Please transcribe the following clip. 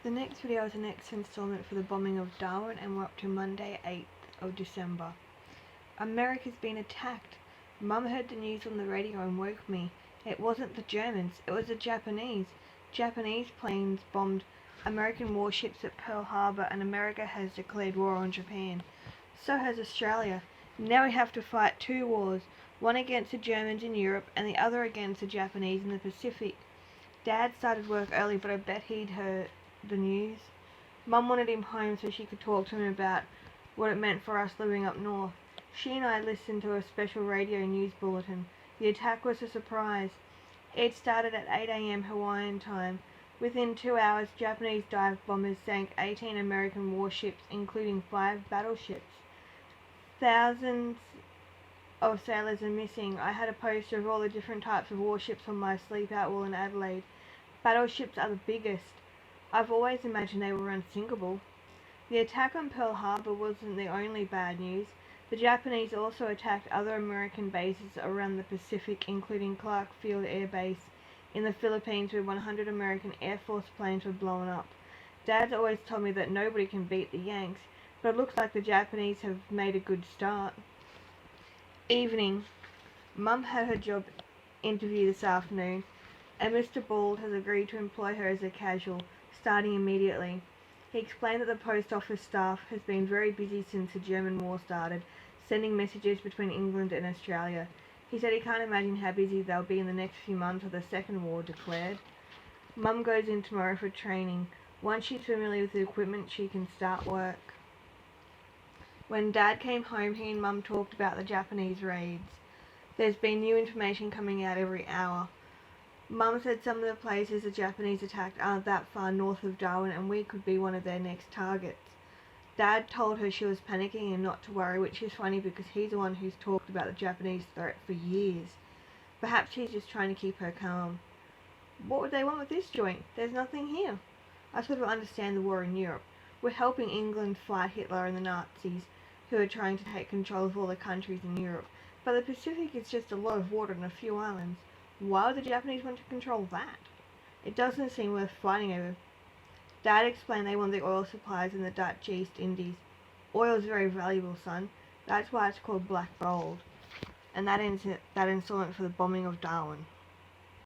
The next video is the next installment for the bombing of Darwin, and we're up to Monday, 8th of December. America's been attacked. Mum heard the news on the radio and woke me. It wasn't the Germans, it was the Japanese. Japanese planes bombed American warships at Pearl Harbor, and America has declared war on Japan. So has Australia. Now we have to fight two wars, one against the Germans in Europe and the other against the Japanese in the Pacific. Dad started work early, but I bet he'd heard the news. Mum wanted him home so she could talk to him about what it meant for us living up north. She and I listened to a special radio news bulletin. The attack was a surprise. It started at 8 a.m. Hawaiian time. Within 2 hours, Japanese dive bombers sank 18 American warships, including 5 battleships. Thousands of sailors are missing. I had a poster of all the different types of warships on my sleep-out wall in Adelaide. Battleships are the biggest. I've always imagined they were unsinkable. The attack on Pearl Harbor wasn't the only bad news. The Japanese also attacked other American bases around the Pacific, including Clark Field Air Base in the Philippines, where 100 American Air Force planes were blown up. Dad's always told me that nobody can beat the Yanks, but it looks like the Japanese have made a good start. Evening. Mum had her job interview this afternoon, and Mr. Bald has agreed to employ her as a casual, starting immediately. He explained that the post office staff has been very busy since the German war started, sending messages between England and Australia. He said he can't imagine how busy they'll be in the next few months with the second war declared. Mum goes in tomorrow for training. Once she's familiar with the equipment, she can start work. When Dad came home, he and Mum talked about the Japanese raids. There's been new information coming out every hour. Mum said some of the places the Japanese attacked aren't that far north of Darwin, and we could be one of their next targets. Dad told her she was panicking and not to worry, which is funny because he's the one who's talked about the Japanese threat for years. Perhaps he's just trying to keep her calm. What would they want with this joint? There's nothing here. I sort of understand the war in Europe. We're helping England fight Hitler and the Nazis, who are trying to take control of all the countries in Europe. But the Pacific is just a lot of water and a few islands. Why would the Japanese want to control that? It doesn't seem worth fighting over. Dad explained they want the oil supplies in the Dutch East Indies. Oil is very valuable, son. That's why it's called black gold. And that ends that installment for the bombing of Darwin.